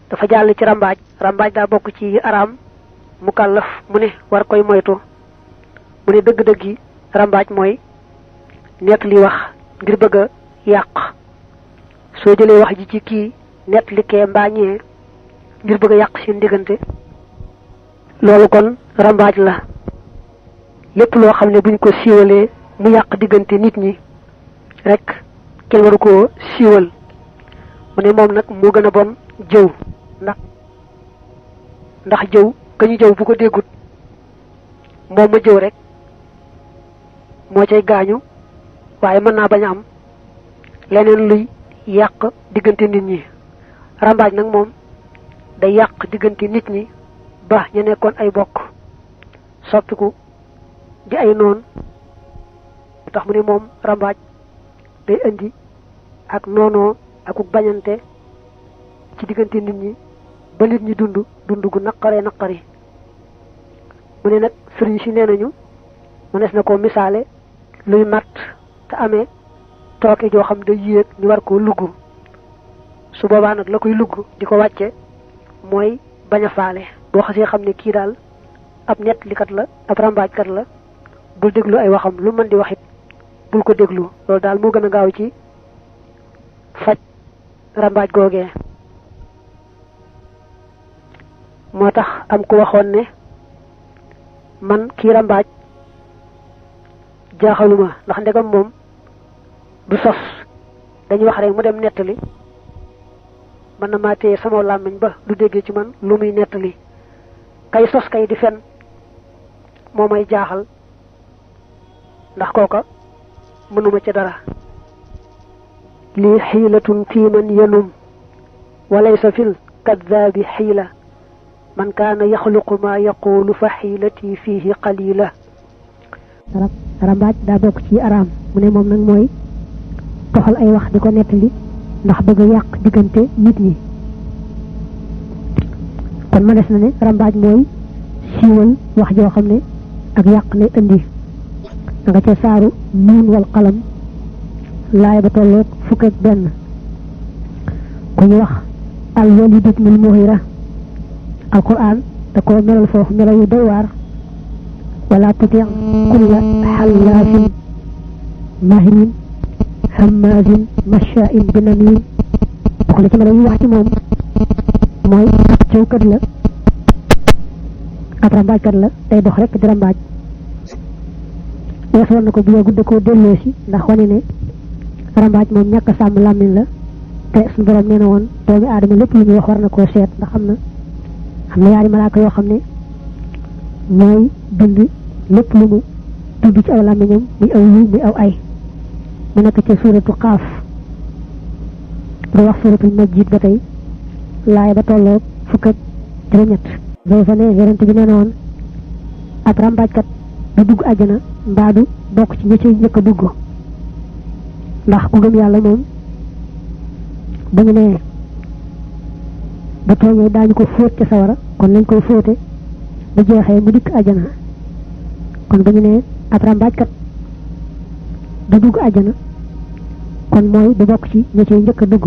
dafa jàll ci rambaaj rambaaj daa bokk ci araam mukallaf mu ne war koy moytu mu ne dëgg-dëgg yi rambaaj mooy nett li wax ngir bëgg a yàq soo jëlee wax ji ci kii nett li kee mbaañee ngir bëgg a yàq seen diggante loolu kon rambaaj la lépp loo xam ne buñ ko siiwalee mu yàq diggante nit ñi rek kenn waru koo siiwal mu ne moom nag moo gën a bon jëw ndax jëw ka ñu jëw bu ko déggut moom ma jëw rek moo cay gaañu waaye mën naa bañ a am leneen luy yàq diggante nit ñi rambaaj nag moom day yàq diggante nit ñi ba ñu nekkoon ay bokk soppiku di ay noon tax mu ne moom rambaaj day indi ak noonoo akuk bañante ci diggante nit ñi ba nit ñi dund gu naqari mu ne nag sëriñ si nee nañu mënees na ko misaale luy matt te amee tooke joo xam day yéeg ñu war koo lugg su boobaa nag la koy lugg di ko wàcce mooy bañ a faale boo xasee xam ne kii daal ab nett likat la ab rambaajkat la bul déglu ay waxam lu mën di waxit bul ko déglu loolu daal moo gën a gaaw ci faj rambaaj googee moo tax am ku waxoon ne man kii rambaaj jaaxaluma ndax ndegam moom du sos dañuy wax rek mu dem nettali mën na maa téye sama làmmiñ ba du déggee ci man lu muy nettali kay sos kay di fen moo may jaaxal ndax kooka mënuma ci dara lii xiilatun fii man yanum walaysa fil kadaabi xiila man kaana yaxluqu maa yaqulu fa xiilati fiihi qalila rambaaj daa bokk ci araam mu ne moom nag mooy toxal ay wax di ko nettali ndax bëgg a yàq diggante nit ñi kon ma des na ne rambaaj mooy siiwal wax joo xam ne ak yàq lay indi da nga ca saaru nuun wal qalam laay ba tolloog fukk ak benn ku ñu wax al Walid ibnul Mughira alquran da ko melal foofu melo yu doy waar wala tuti kulla xallaafin mahin hammaazin mashaa'in binamiim bokk na ci melo yu wax ci moom mooy ab cawkat la ab rambaajkat la day dox rek di rambaaj weesoon na ko bi gudde koo delloo si ndax wane ne rambaaj moom ñàkk sàmm làmmiñ la te suñu borom nee na woon doomi aadama lépp lu ñuy wax war na koo seet ndax am na yaari malaaka yoo xam ne mooy bind lépp lu mu tudd ci aw làmmiñam muy aw yiw muy aw ay mu nekk ca suuratu Qaaf bu wax suuratul Majid ba tey laay ba tolloog fukk ak juróom-ñett boo fa ne yonent bi nee na woon ab rambaajkat du dugg àjjana mbaa du bokk ci ñi ci njëkk a dugg ndax ku gëm yàlla moom bu ñu nee ba tooñee daañu ko fóot ca sawara kon lañ koy fóote bu jeexee mu dikk àjjana kon bu ñu nee ab rambaajkat du dugg àjjana kon mooy du bokk ci ñi ci njëkk a dugg